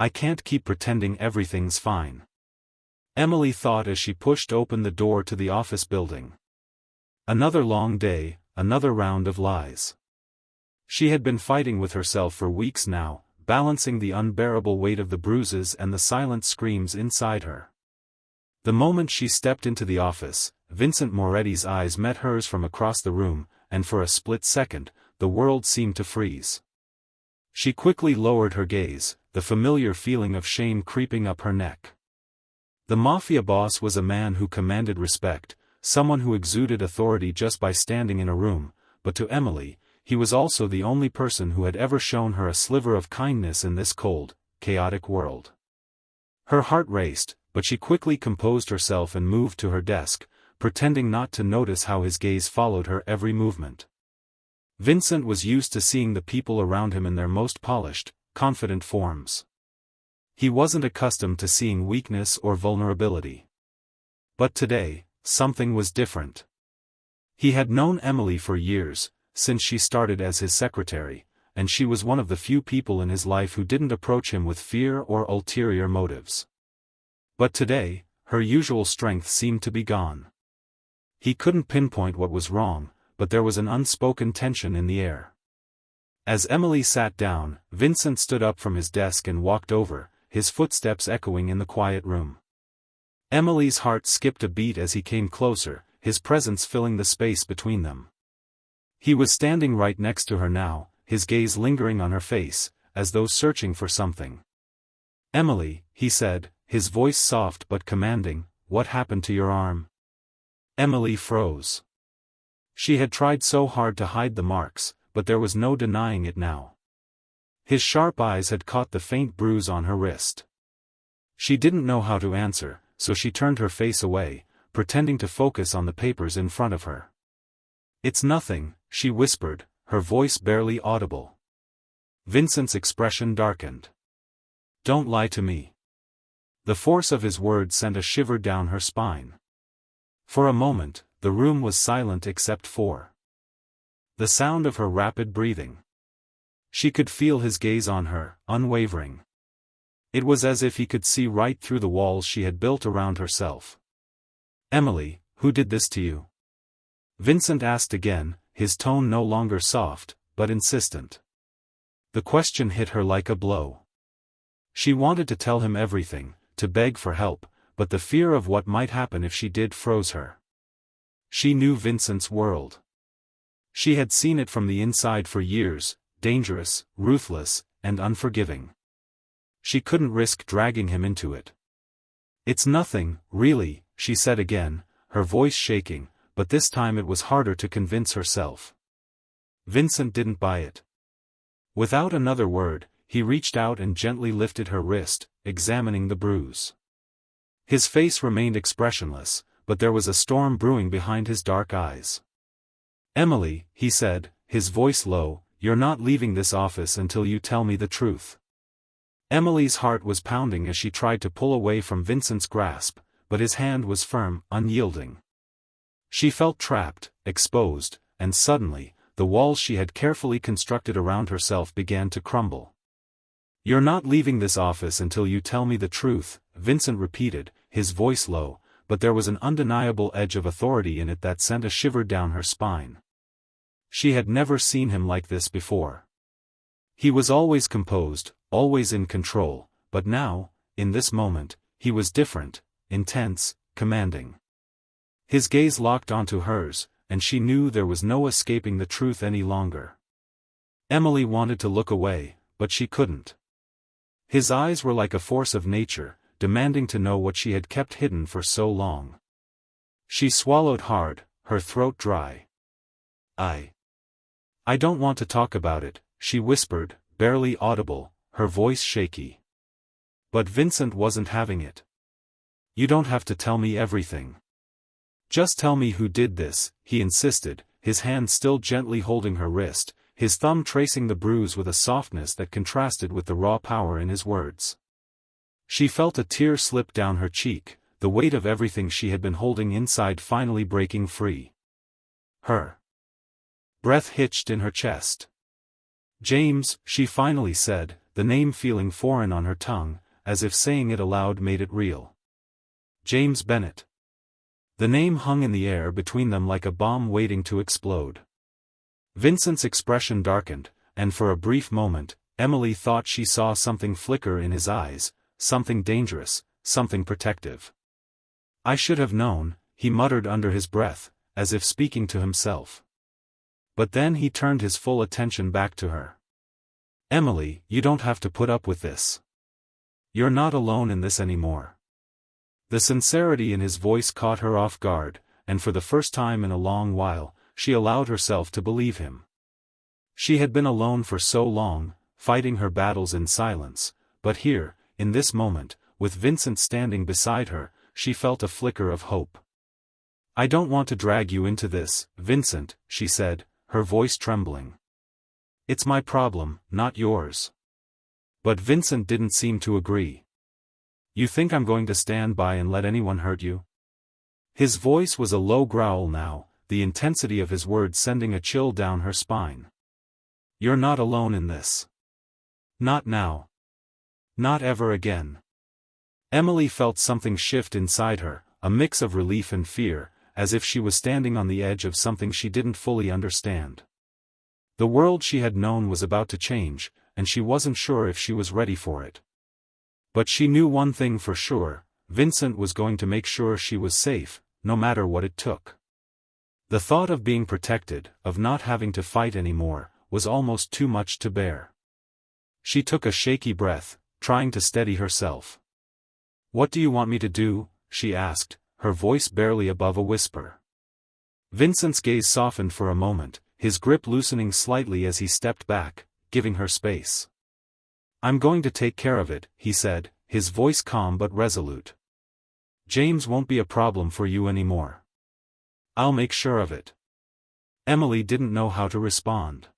I can't keep pretending everything's fine," Emily thought as she pushed open the door to the office building. Another long day, another round of lies. She had been fighting with herself for weeks now, balancing the unbearable weight of the bruises and the silent screams inside her. The moment she stepped into the office, Vincent Moretti's eyes met hers from across the room, and for a split second, the world seemed to freeze. She quickly lowered her gaze, the familiar feeling of shame creeping up her neck. The Mafia boss was a man who commanded respect, someone who exuded authority just by standing in a room, but to Emily, he was also the only person who had ever shown her a sliver of kindness in this cold, chaotic world. Her heart raced, but she quickly composed herself and moved to her desk, pretending not to notice how his gaze followed her every movement. Vincent was used to seeing the people around him in their most polished, confident forms. He wasn't accustomed to seeing weakness or vulnerability. But today, something was different. He had known Emily for years, since she started as his secretary, and she was one of the few people in his life who didn't approach him with fear or ulterior motives. But today, her usual strength seemed to be gone. He couldn't pinpoint what was wrong, but there was an unspoken tension in the air. As Emily sat down, Vincent stood up from his desk and walked over, his footsteps echoing in the quiet room. Emily's heart skipped a beat as he came closer, his presence filling the space between them. He was standing right next to her now, his gaze lingering on her face, as though searching for something. "Emily," he said, his voice soft but commanding, "what happened to your arm?" Emily froze. She had tried so hard to hide the marks, but there was no denying it now. His sharp eyes had caught the faint bruise on her wrist. She didn't know how to answer, so she turned her face away, pretending to focus on the papers in front of her. "It's nothing," she whispered, her voice barely audible. Vincent's expression darkened. "Don't lie to me." The force of his words sent a shiver down her spine. For a moment, the room was silent except for the sound of her rapid breathing. She could feel his gaze on her, unwavering. It was as if he could see right through the walls she had built around herself. "Emily, who did this to you?" Vincent asked again, his tone no longer soft, but insistent. The question hit her like a blow. She wanted to tell him everything, to beg for help, but the fear of what might happen if she did froze her. She knew Vincent's world. She had seen it from the inside for years, dangerous, ruthless, and unforgiving. She couldn't risk dragging him into it. "It's nothing, really," she said again, her voice shaking, but this time it was harder to convince herself. Vincent didn't buy it. Without another word, he reached out and gently lifted her wrist, examining the bruise. His face remained expressionless, but there was a storm brewing behind his dark eyes. "Emily," he said, his voice low, "you're not leaving this office until you tell me the truth." Emily's heart was pounding as she tried to pull away from Vincent's grasp, but his hand was firm, unyielding. She felt trapped, exposed, and suddenly, the walls she had carefully constructed around herself began to crumble. "You're not leaving this office until you tell me the truth," Vincent repeated, his voice low, but there was an undeniable edge of authority in it that sent a shiver down her spine. She had never seen him like this before. He was always composed, always in control, but now, in this moment, he was different, intense, commanding. His gaze locked onto hers, and she knew there was no escaping the truth any longer. Emily wanted to look away, but she couldn't. His eyes were like a force of nature, demanding to know what she had kept hidden for so long. She swallowed hard, her throat dry. I don't want to talk about it," she whispered, barely audible, her voice shaky. But Vincent wasn't having it. "You don't have to tell me everything. Just tell me who did this," he insisted, his hand still gently holding her wrist, his thumb tracing the bruise with a softness that contrasted with the raw power in his words. She felt a tear slip down her cheek, the weight of everything she had been holding inside finally breaking free. Her breath hitched in her chest. "James," she finally said, the name feeling foreign on her tongue, as if saying it aloud made it real. James Bennett. The name hung in the air between them like a bomb waiting to explode. Vincent's expression darkened, and for a brief moment, Emily thought she saw something flicker in his eyes, something dangerous, something protective. "I should have known," he muttered under his breath, as if speaking to himself. But then he turned his full attention back to her. "Emily, you don't have to put up with this. You're not alone in this anymore." The sincerity in his voice caught her off guard, and for the first time in a long while, she allowed herself to believe him. She had been alone for so long, fighting her battles in silence, but here, in this moment, with Vincent standing beside her, she felt a flicker of hope. "I don't want to drag you into this, Vincent," she said, her voice trembling. "It's my problem, not yours." But Vincent didn't seem to agree. "You think I'm going to stand by and let anyone hurt you?" His voice was a low growl now, the intensity of his words sending a chill down her spine. "You're not alone in this. Not now. Not ever again." Emily felt something shift inside her, a mix of relief and fear, as if she was standing on the edge of something she didn't fully understand. The world she had known was about to change, and she wasn't sure if she was ready for it. But she knew one thing for sure: Vincent was going to make sure she was safe, no matter what it took. The thought of being protected, of not having to fight anymore, was almost too much to bear. She took a shaky breath, trying to steady herself. "What do you want me to do?" she asked, her voice barely above a whisper. Vincent's gaze softened for a moment, his grip loosening slightly as he stepped back, giving her space. "I'm going to take care of it," he said, his voice calm but resolute. "James won't be a problem for you anymore. I'll make sure of it." Emily didn't know how to respond.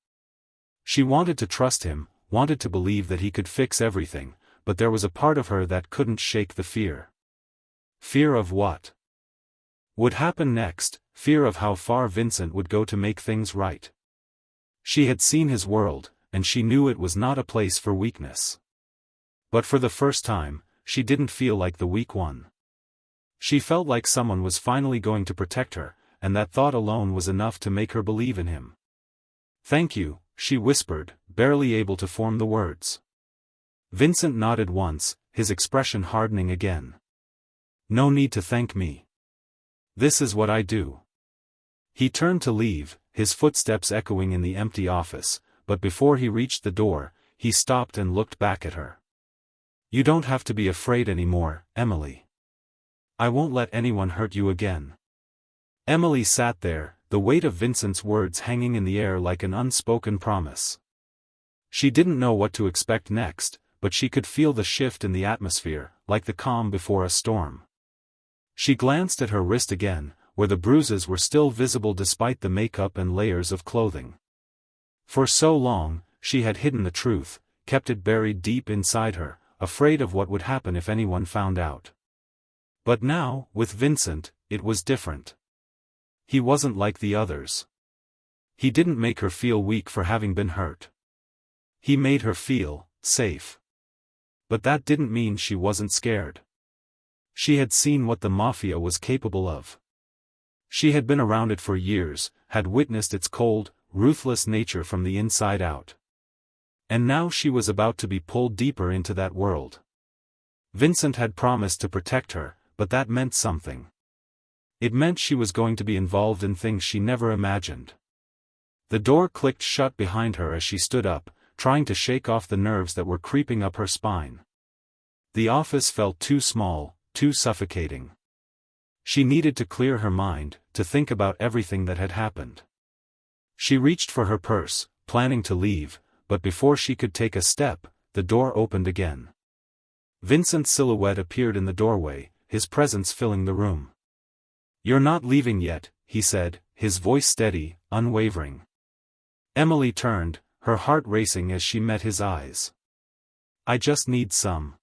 She wanted to trust him, wanted to believe that he could fix everything, but there was a part of her that couldn't shake the fear. Fear of what would happen next, fear of how far Vincent would go to make things right. She had seen his world, and she knew it was not a place for weakness. But for the first time, she didn't feel like the weak one. She felt like someone was finally going to protect her, and that thought alone was enough to make her believe in him. "Thank you," she whispered, barely able to form the words. Vincent nodded once, his expression hardening again. "No need to thank me. This is what I do." He turned to leave, his footsteps echoing in the empty office, but before he reached the door, he stopped and looked back at her. "You don't have to be afraid anymore, Emily. I won't let anyone hurt you again." Emily sat there, the weight of Vincent's words hanging in the air like an unspoken promise. She didn't know what to expect next, but she could feel the shift in the atmosphere, like the calm before a storm. She glanced at her wrist again, where the bruises were still visible despite the makeup and layers of clothing. For so long, she had hidden the truth, kept it buried deep inside her, afraid of what would happen if anyone found out. But now, with Vincent, it was different. He wasn't like the others. He didn't make her feel weak for having been hurt. He made her feel safe. But that didn't mean she wasn't scared. She had seen what the Mafia was capable of. She had been around it for years, had witnessed its cold, ruthless nature from the inside out. And now she was about to be pulled deeper into that world. Vincent had promised to protect her, but that meant something. It meant she was going to be involved in things she never imagined. The door clicked shut behind her as she stood up, trying to shake off the nerves that were creeping up her spine. The office felt too small, too suffocating. She needed to clear her mind, to think about everything that had happened. She reached for her purse, planning to leave, but before she could take a step, the door opened again. Vincent's silhouette appeared in the doorway, his presence filling the room. "You're not leaving yet," he said, his voice steady, unwavering. Emily turned, her heart racing as she met his eyes. "I just need some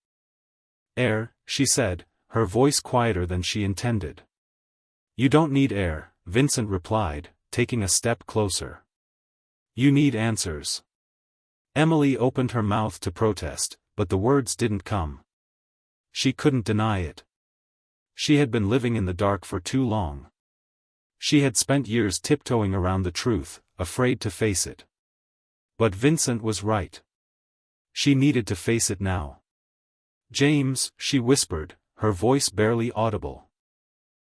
air," she said, her voice quieter than she intended. "You don't need air," Vincent replied, taking a step closer. "You need answers." Emily opened her mouth to protest, but the words didn't come. She couldn't deny it. She had been living in the dark for too long. She had spent years tiptoeing around the truth, afraid to face it. But Vincent was right. She needed to face it now. "James," she whispered, her voice barely audible.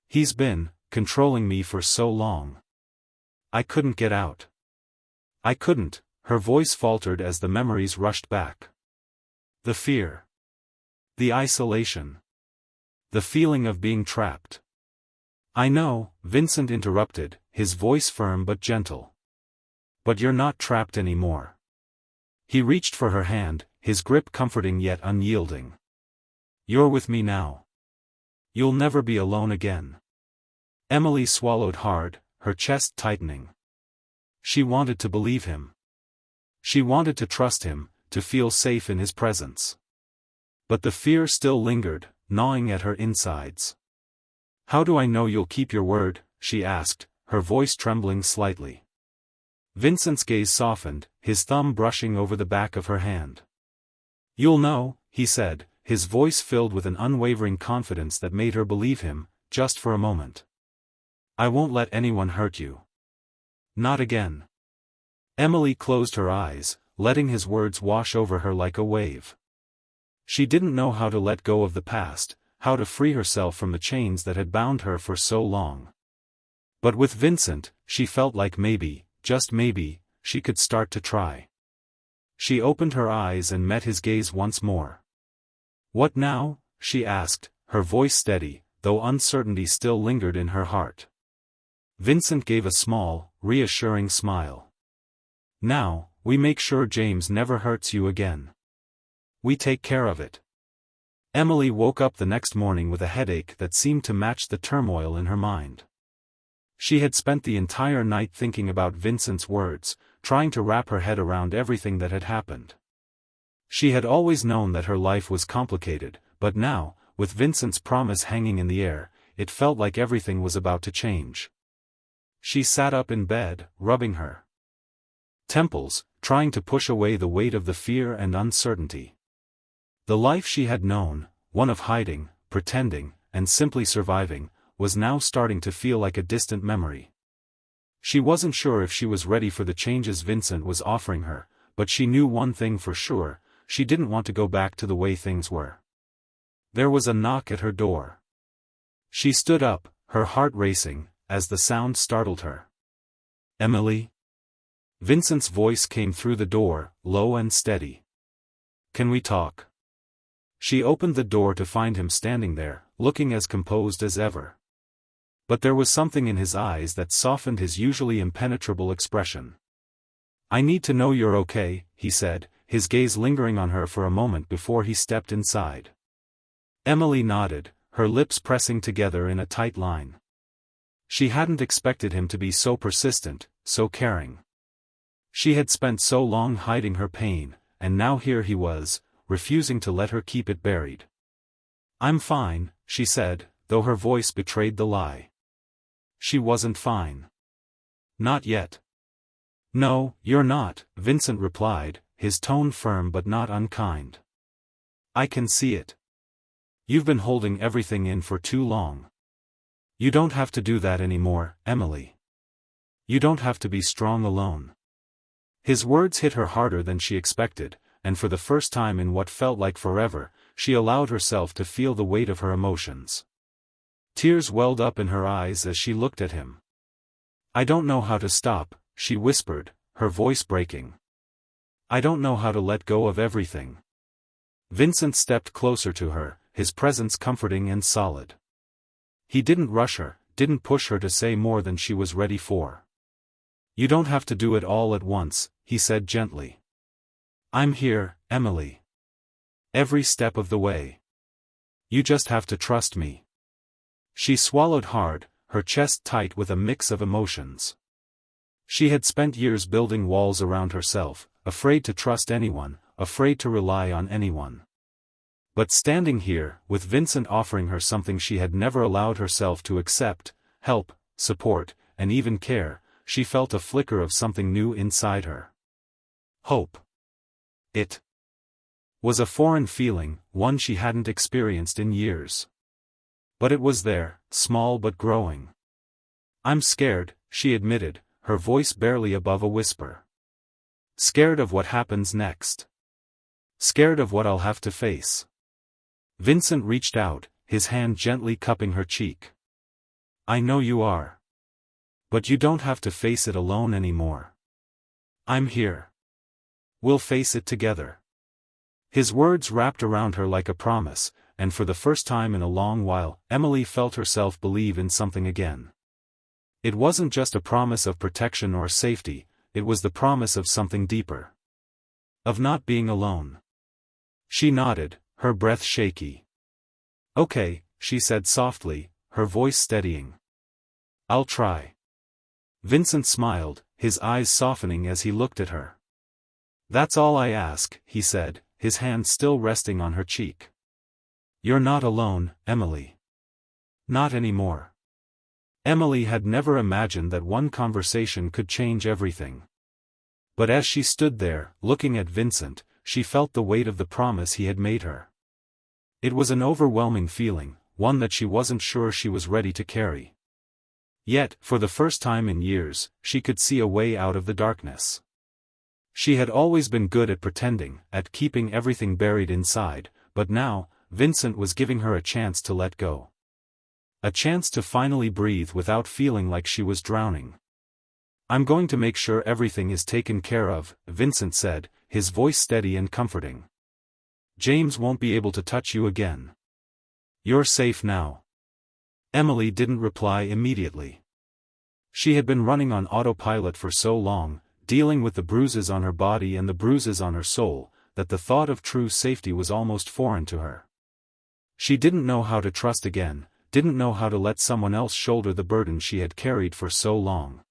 "He's been controlling me for so long. I couldn't get out. I couldn't." Her voice faltered as the memories rushed back. The fear. The isolation. The feeling of being trapped. "I know," Vincent interrupted, his voice firm but gentle. "But you're not trapped anymore." He reached for her hand, his grip comforting yet unyielding. "You're with me now. You'll never be alone again." Emily swallowed hard, her chest tightening. She wanted to believe him. She wanted to trust him, to feel safe in his presence. But the fear still lingered, gnawing at her insides. "How do I know you'll keep your word?" she asked, her voice trembling slightly. Vincent's gaze softened, his thumb brushing over the back of her hand. "You'll know," he said, his voice filled with an unwavering confidence that made her believe him, just for a moment. "I won't let anyone hurt you. Not again." Emily closed her eyes, letting his words wash over her like a wave. She didn't know how to let go of the past, how to free herself from the chains that had bound her for so long. But with Vincent, she felt like maybe, just maybe, she could start to try. She opened her eyes and met his gaze once more. "What now?" she asked, her voice steady, though uncertainty still lingered in her heart. Vincent gave a small, reassuring smile. "Now, we make sure James never hurts you again. We take care of it." Emily woke up the next morning with a headache that seemed to match the turmoil in her mind. She had spent the entire night thinking about Vincent's words, trying to wrap her head around everything that had happened. She had always known that her life was complicated, but now, with Vincent's promise hanging in the air, it felt like everything was about to change. She sat up in bed, rubbing her temples, trying to push away the weight of the fear and uncertainty. The life she had known, one of hiding, pretending, and simply surviving, was now starting to feel like a distant memory. She wasn't sure if she was ready for the changes Vincent was offering her, but she knew one thing for sure: she didn't want to go back to the way things were. There was a knock at her door. She stood up, her heart racing, as the sound startled her. "Emily?" Vincent's voice came through the door, low and steady. "Can we talk?" She opened the door to find him standing there, looking as composed as ever. But there was something in his eyes that softened his usually impenetrable expression. "I need to know you're okay," he said, his gaze lingering on her for a moment before he stepped inside. Emily nodded, her lips pressing together in a tight line. She hadn't expected him to be so persistent, so caring. She had spent so long hiding her pain, and now here he was, refusing to let her keep it buried. "I'm fine," she said, though her voice betrayed the lie. She wasn't fine. Not yet. "No, you're not," Vincent replied, his tone firm but not unkind. "I can see it. You've been holding everything in for too long. You don't have to do that anymore, Emily. You don't have to be strong alone." His words hit her harder than she expected, and for the first time in what felt like forever, she allowed herself to feel the weight of her emotions. Tears welled up in her eyes as she looked at him. "I don't know how to stop," she whispered, her voice breaking. "I don't know how to let go of everything." Vincent stepped closer to her, his presence comforting and solid. He didn't rush her, didn't push her to say more than she was ready for. "You don't have to do it all at once," he said gently. "I'm here, Emily. Every step of the way. You just have to trust me." She swallowed hard, her chest tight with a mix of emotions. She had spent years building walls around herself, afraid to trust anyone, afraid to rely on anyone. But standing here, with Vincent offering her something she had never allowed herself to accept, help, support, and even care, she felt a flicker of something new inside her. Hope. It was a foreign feeling, one she hadn't experienced in years. But it was there, small but growing. "I'm scared," she admitted, her voice barely above a whisper. "Scared of what happens next. Scared of what I'll have to face." Vincent reached out, his hand gently cupping her cheek. "I know you are. But you don't have to face it alone anymore. I'm here. We'll face it together." His words wrapped around her like a promise, and for the first time in a long while, Emily felt herself believe in something again. It wasn't just a promise of protection or safety, it was the promise of something deeper. Of not being alone. She nodded, her breath shaky. "Okay," she said softly, her voice steadying. "I'll try." Vincent smiled, his eyes softening as he looked at her. "That's all I ask," he said, his hand still resting on her cheek. "You're not alone, Emily. Not anymore." Emily had never imagined that one conversation could change everything. But as she stood there, looking at Vincent, she felt the weight of the promise he had made her. It was an overwhelming feeling, one that she wasn't sure she was ready to carry. Yet, for the first time in years, she could see a way out of the darkness. She had always been good at pretending, at keeping everything buried inside, but now, Vincent was giving her a chance to let go. A chance to finally breathe without feeling like she was drowning. "I'm going to make sure everything is taken care of," Vincent said, his voice steady and comforting. "James won't be able to touch you again. You're safe now." Emily didn't reply immediately. She had been running on autopilot for so long, dealing with the bruises on her body and the bruises on her soul, that the thought of true safety was almost foreign to her. She didn't know how to trust again, didn't know how to let someone else shoulder the burden she had carried for so long.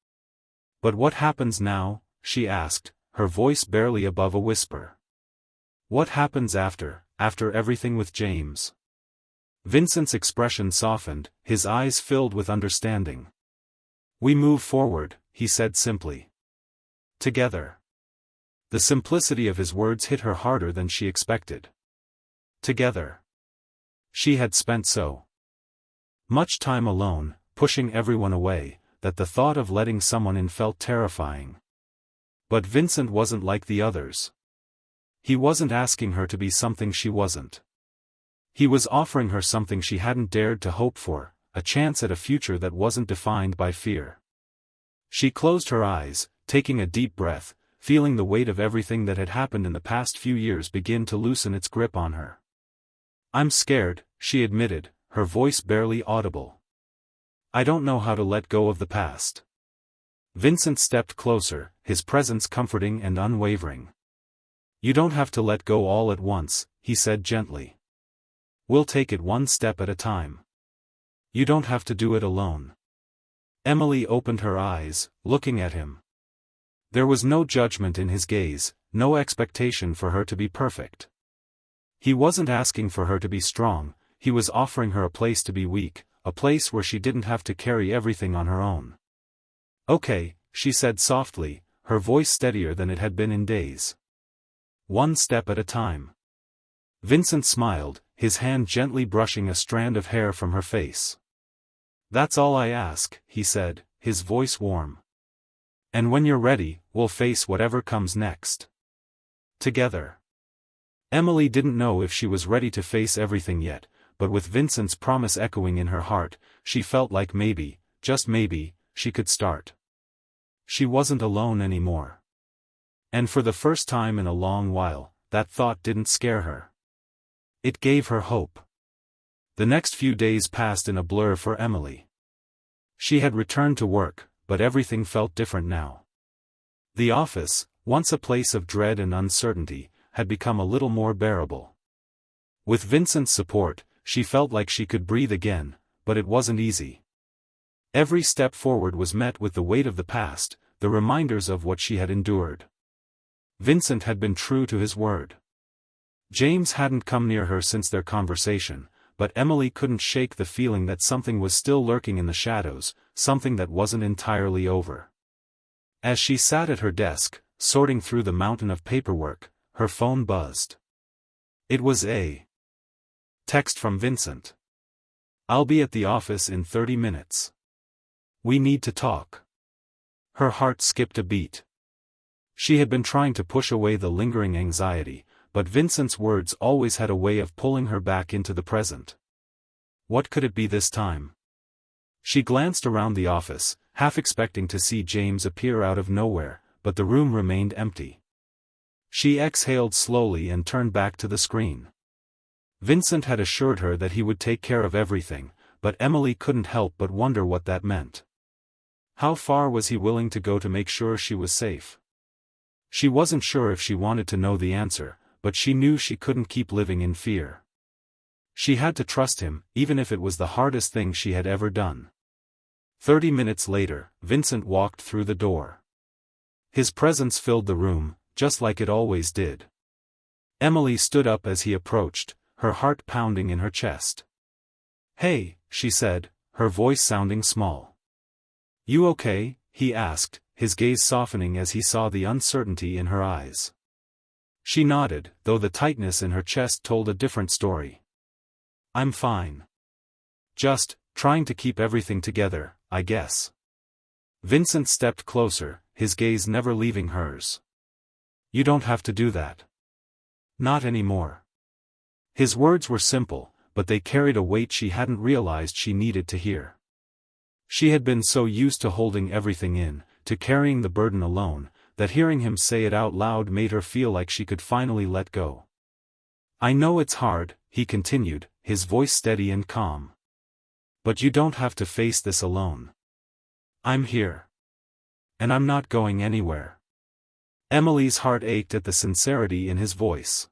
"But what happens now?" she asked, her voice barely above a whisper. "What happens after everything with James?" Vincent's expression softened, his eyes filled with understanding. "We move forward," he said simply. "Together." The simplicity of his words hit her harder than she expected. Together. She had spent so much time alone, pushing everyone away, that the thought of letting someone in felt terrifying. But Vincent wasn't like the others. He wasn't asking her to be something she wasn't. He was offering her something she hadn't dared to hope for, a chance at a future that wasn't defined by fear. She closed her eyes, taking a deep breath, feeling the weight of everything that had happened in the past few years begin to loosen its grip on her. "I'm scared," she admitted, her voice barely audible. "I don't know how to let go of the past." Vincent stepped closer, his presence comforting and unwavering. "You don't have to let go all at once," he said gently. "We'll take it one step at a time. You don't have to do it alone." Emily opened her eyes, looking at him. There was no judgment in his gaze, no expectation for her to be perfect. He wasn't asking for her to be strong, he was offering her a place to be weak, a place where she didn't have to carry everything on her own. "Okay," she said softly, her voice steadier than it had been in days. "One step at a time." Vincent smiled, his hand gently brushing a strand of hair from her face. "That's all I ask," he said, his voice warm. "And when you're ready, we'll face whatever comes next. Together." Emily didn't know if she was ready to face everything yet, but with Vincent's promise echoing in her heart, she felt like maybe, just maybe, she could start. She wasn't alone anymore. And for the first time in a long while, that thought didn't scare her. It gave her hope. The next few days passed in a blur for Emily. She had returned to work, but everything felt different now. The office, once a place of dread and uncertainty, had become a little more bearable. With Vincent's support, she felt like she could breathe again, but it wasn't easy. Every step forward was met with the weight of the past, the reminders of what she had endured. Vincent had been true to his word. James hadn't come near her since their conversation, but Emily couldn't shake the feeling that something was still lurking in the shadows, something that wasn't entirely over. As she sat at her desk, sorting through the mountain of paperwork, her phone buzzed. It was a text from Vincent. "I'll be at the office in 30 minutes. We need to talk." Her heart skipped a beat. She had been trying to push away the lingering anxiety, but Vincent's words always had a way of pulling her back into the present. What could it be this time? She glanced around the office, half expecting to see James appear out of nowhere, but the room remained empty. She exhaled slowly and turned back to the screen. Vincent had assured her that he would take care of everything, but Emily couldn't help but wonder what that meant. How far was he willing to go to make sure she was safe? She wasn't sure if she wanted to know the answer, but she knew she couldn't keep living in fear. She had to trust him, even if it was the hardest thing she had ever done. 30 minutes later, Vincent walked through the door. His presence filled the room, just like it always did. Emily stood up as he approached, her heart pounding in her chest. "Hey," she said, her voice sounding small. "You okay?" he asked, his gaze softening as he saw the uncertainty in her eyes. She nodded, though the tightness in her chest told a different story. "I'm fine. Just trying to keep everything together, I guess." Vincent stepped closer, his gaze never leaving hers. "You don't have to do that. Not anymore." His words were simple, but they carried a weight she hadn't realized she needed to hear. She had been so used to holding everything in, to carrying the burden alone, that hearing him say it out loud made her feel like she could finally let go. "I know it's hard," he continued, his voice steady and calm. "But you don't have to face this alone. I'm here. And I'm not going anywhere." Emily's heart ached at the sincerity in his voice.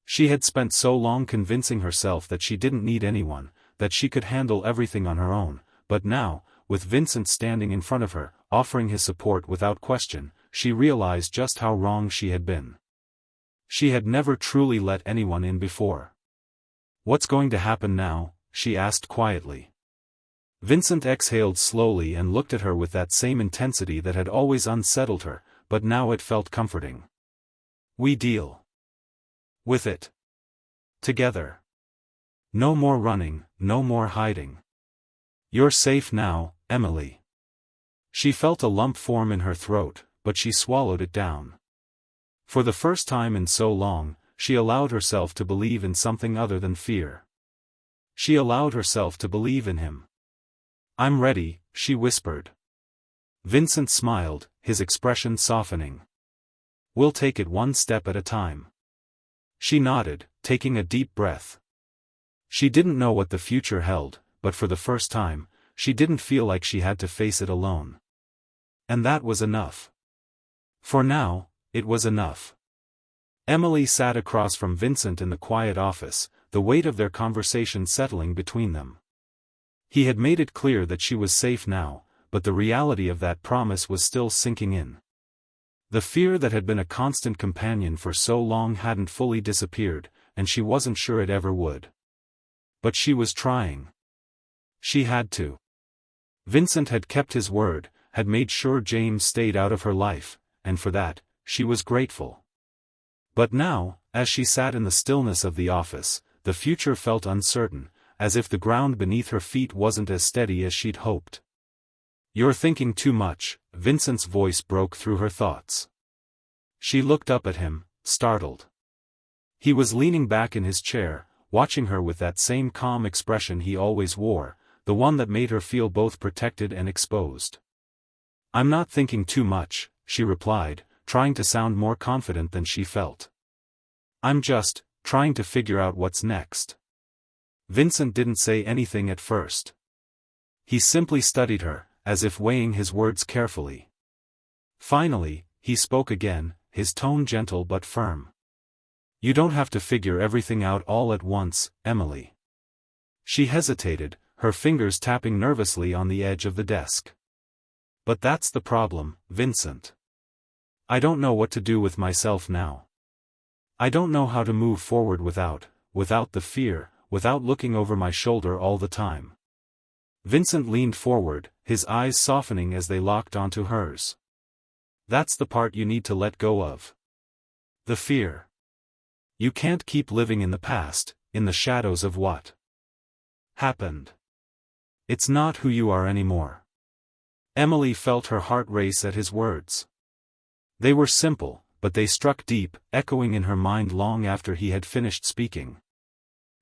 She had spent so long convincing herself that she didn't need anyone, that she could handle everything on her own, but now, with Vincent standing in front of her, offering his support without question, she realized just how wrong she had been. She had never truly let anyone in before. "What's going to happen now?" she asked quietly. Vincent exhaled slowly and looked at her with that same intensity that had always unsettled her, but now it felt comforting. "We deal with it together. No more running, no more hiding. You're safe now, Emily." She felt a lump form in her throat, but she swallowed it down. For the first time in so long, she allowed herself to believe in something other than fear. She allowed herself to believe in him. "I'm ready," she whispered. Vincent smiled, his expression softening. "We'll take it one step at a time." She nodded, taking a deep breath. She didn't know what the future held, but for the first time, she didn't feel like she had to face it alone. And that was enough. For now, it was enough. Emily sat across from Vincent in the quiet office, the weight of their conversation settling between them. He had made it clear that she was safe now, but the reality of that promise was still sinking in. The fear that had been a constant companion for so long hadn't fully disappeared, and she wasn't sure it ever would. But she was trying. She had to. Vincent had kept his word, had made sure James stayed out of her life, and for that, she was grateful. But now, as she sat in the stillness of the office, the future felt uncertain, as if the ground beneath her feet wasn't as steady as she'd hoped. "You're thinking too much," Vincent's voice broke through her thoughts. She looked up at him, startled. He was leaning back in his chair, watching her with that same calm expression he always wore, the one that made her feel both protected and exposed. "I'm not thinking too much," she replied, trying to sound more confident than she felt. "I'm just trying to figure out what's next." Vincent didn't say anything at first. He simply studied her, as if weighing his words carefully. Finally, he spoke again, his tone gentle but firm. "You don't have to figure everything out all at once, Emily." She hesitated, her fingers tapping nervously on the edge of the desk. "But that's the problem, Vincent. I don't know what to do with myself now. I don't know how to move forward without the fear, without looking over my shoulder all the time." Vincent leaned forward, his eyes softening as they locked onto hers. "That's the part you need to let go of. The fear. You can't keep living in the past, in the shadows of what happened. It's not who you are anymore. Emily felt her heart race at his words. They were simple, but they struck deep, echoing in her mind long after he had finished speaking.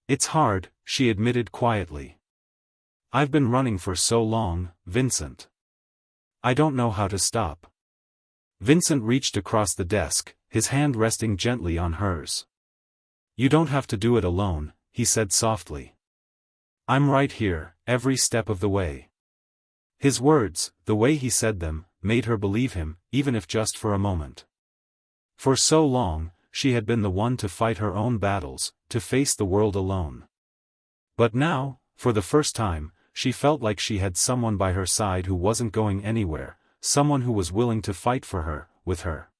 It's hard, she admitted quietly. I've been running for so long, Vincent. I don't know how to stop. Vincent reached across the desk, his hand resting gently on hers. You don't have to do it alone, he said softly. I'm right here, every step of the way. His words, the way he said them, made her believe him, even if just for a moment. For so long, she had been the one to fight her own battles, to face the world alone. But now, for the first time, she felt like she had someone by her side who wasn't going anywhere, someone who was willing to fight for her, with her.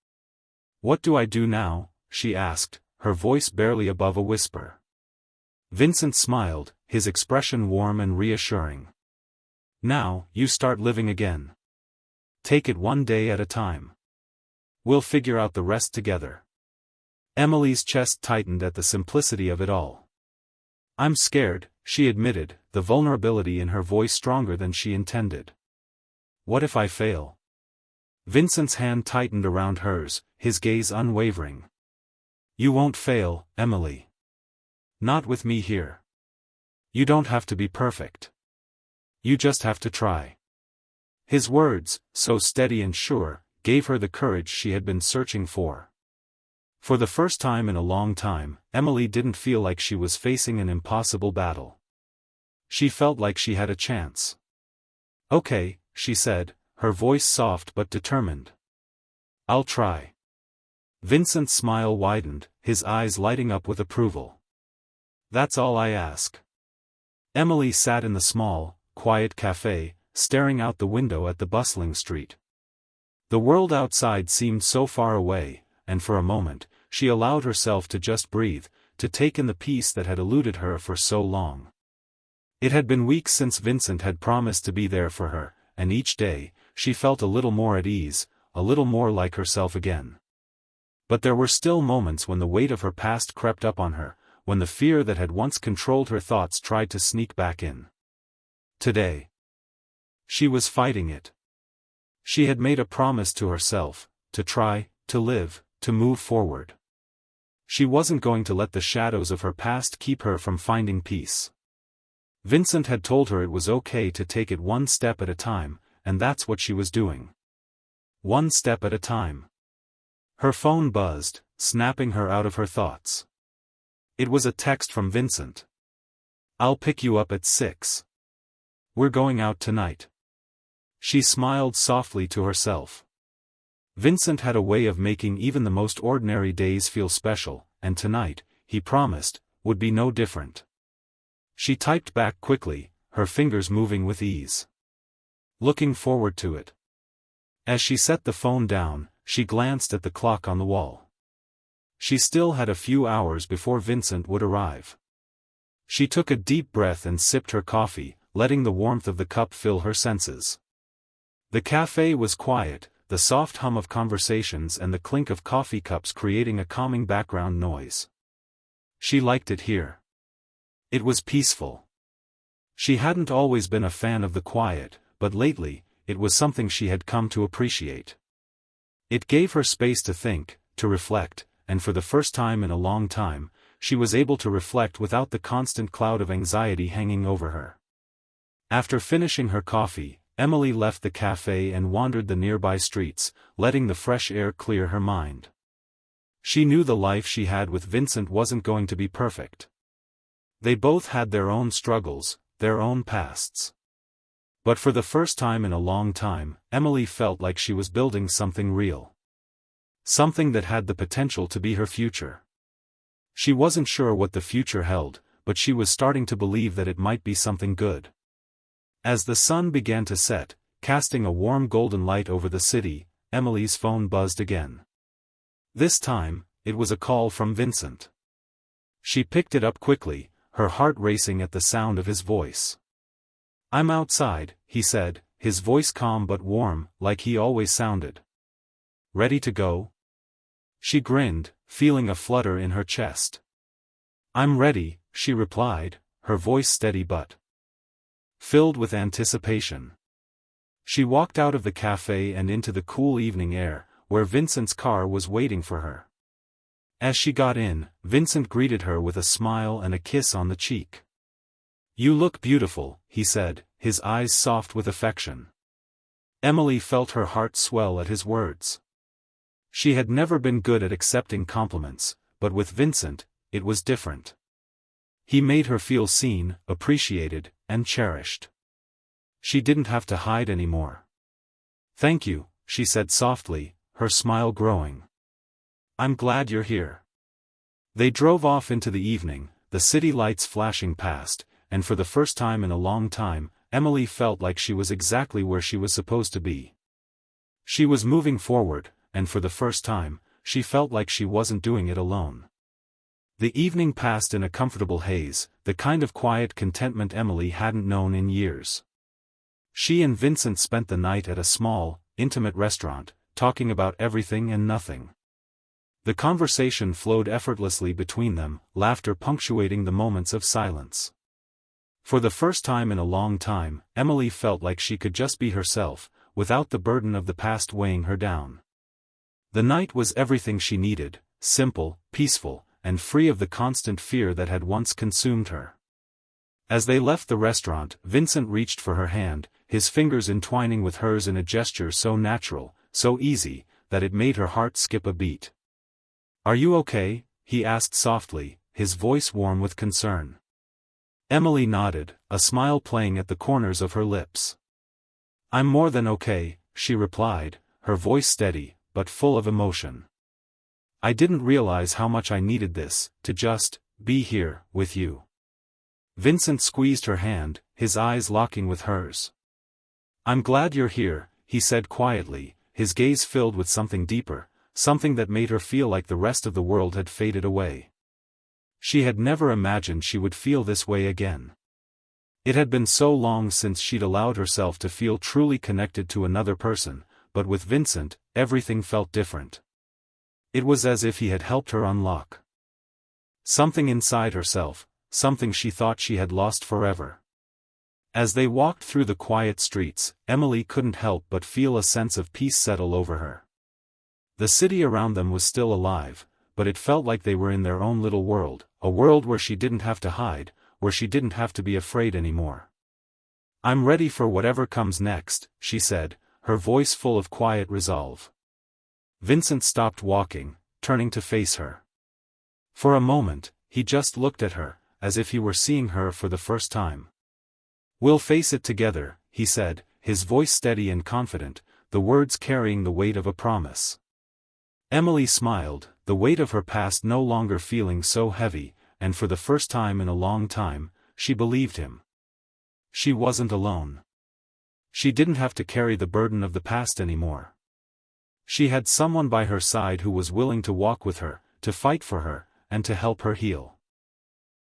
What do I do now? She asked, her voice barely above a whisper. Vincent smiled, his expression warm and reassuring. Now, you start living again. Take it one day at a time. We'll figure out the rest together. Emily's chest tightened at the simplicity of it all. I'm scared, she admitted, the vulnerability in her voice stronger than she intended. What if I fail? Vincent's hand tightened around hers, his gaze unwavering. You won't fail, Emily. Not with me here. You don't have to be perfect. You just have to try. His words, so steady and sure, gave her the courage she had been searching for. For the first time in a long time, Emily didn't feel like she was facing an impossible battle. She felt like she had a chance. Okay, she said, her voice soft but determined. I'll try. Vincent's smile widened, his eyes lighting up with approval. That's all I ask. Emily sat in the small, quiet cafe, staring out the window at the bustling street. The world outside seemed so far away, and for a moment, she allowed herself to just breathe, to take in the peace that had eluded her for so long. It had been weeks since Vincent had promised to be there for her, and each day, she felt a little more at ease, a little more like herself again. But there were still moments when the weight of her past crept up on her, when the fear that had once controlled her thoughts tried to sneak back in. Today, she was fighting it. She had made a promise to herself, to try, to live, to move forward. She wasn't going to let the shadows of her past keep her from finding peace. Vincent had told her it was okay to take it one step at a time, and that's what she was doing. One step at a time. Her phone buzzed, snapping her out of her thoughts. It was a text from Vincent. I'll pick you up at 6. We're going out tonight. She smiled softly to herself. Vincent had a way of making even the most ordinary days feel special, and tonight, he promised, would be no different. She typed back quickly, her fingers moving with ease. Looking forward to it. As she set the phone down, she glanced at the clock on the wall. She still had a few hours before Vincent would arrive. She took a deep breath and sipped her coffee, letting the warmth of the cup fill her senses. The cafe was quiet, the soft hum of conversations and the clink of coffee cups creating a calming background noise. She liked it here. It was peaceful. She hadn't always been a fan of the quiet, but lately, it was something she had come to appreciate. It gave her space to think, to reflect, and for the first time in a long time, she was able to reflect without the constant cloud of anxiety hanging over her. After finishing her coffee, Emily left the cafe and wandered the nearby streets, letting the fresh air clear her mind. She knew the life she had with Vincent wasn't going to be perfect. They both had their own struggles, their own pasts. But for the first time in a long time, Emily felt like she was building something real. Something that had the potential to be her future. She wasn't sure what the future held, but she was starting to believe that it might be something good. As the sun began to set, casting a warm golden light over the city, Emily's phone buzzed again. This time, it was a call from Vincent. She picked it up quickly, her heart racing at the sound of his voice. I'm outside, he said, his voice calm but warm, like he always sounded. Ready to go? She grinned, feeling a flutter in her chest. "I'm ready," she replied, her voice steady but filled with anticipation. She walked out of the cafe and into the cool evening air, where Vincent's car was waiting for her. As she got in, Vincent greeted her with a smile and a kiss on the cheek. "You look beautiful," he said, his eyes soft with affection. Emily felt her heart swell at his words. She had never been good at accepting compliments, but with Vincent, it was different. He made her feel seen, appreciated, and cherished. She didn't have to hide anymore. "Thank you," she said softly, her smile growing. "I'm glad you're here." They drove off into the evening, the city lights flashing past, and for the first time in a long time, Emily felt like she was exactly where she was supposed to be. She was moving forward, and for the first time, she felt like she wasn't doing it alone. The evening passed in a comfortable haze, the kind of quiet contentment Emily hadn't known in years. She and Vincent spent the night at a small, intimate restaurant, talking about everything and nothing. The conversation flowed effortlessly between them, laughter punctuating the moments of silence. For the first time in a long time, Emily felt like she could just be herself, without the burden of the past weighing her down. The night was everything she needed, simple, peaceful, and free of the constant fear that had once consumed her. As they left the restaurant, Vincent reached for her hand, his fingers entwining with hers in a gesture so natural, so easy, that it made her heart skip a beat. "Are you okay?" he asked softly, his voice warm with concern. Emily nodded, a smile playing at the corners of her lips. "I'm more than okay," she replied, her voice steady, but full of emotion. "I didn't realize how much I needed this, to just be here, with you." Vincent squeezed her hand, his eyes locking with hers. "I'm glad you're here," he said quietly, his gaze filled with something deeper, something that made her feel like the rest of the world had faded away. She had never imagined she would feel this way again. It had been so long since she'd allowed herself to feel truly connected to another person, but with Vincent, everything felt different. It was as if he had helped her unlock something inside herself, something she thought she had lost forever. As they walked through the quiet streets, Emily couldn't help but feel a sense of peace settle over her. The city around them was still alive, but it felt like they were in their own little world, a world where she didn't have to hide, where she didn't have to be afraid anymore. "I'm ready for whatever comes next," she said, her voice full of quiet resolve. Vincent stopped walking, turning to face her. For a moment, he just looked at her, as if he were seeing her for the first time. "We'll face it together," he said, his voice steady and confident, the words carrying the weight of a promise. Emily smiled, the weight of her past no longer feeling so heavy, and for the first time in a long time, she believed him. She wasn't alone. She didn't have to carry the burden of the past anymore. She had someone by her side who was willing to walk with her, to fight for her, and to help her heal.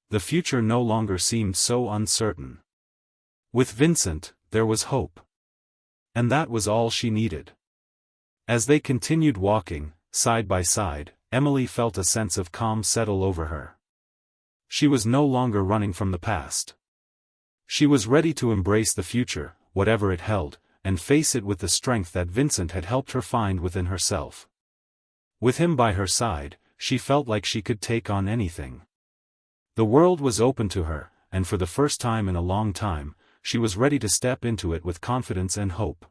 The future no longer seemed so uncertain. With Vincent, there was hope. And that was all she needed. As they continued walking, side by side, Emily felt a sense of calm settle over her. She was no longer running from the past. She was ready to embrace the future, whatever it held, and face it with the strength that Vincent had helped her find within herself. With him by her side, she felt like she could take on anything. The world was open to her, and for the first time in a long time, she was ready to step into it with confidence and hope.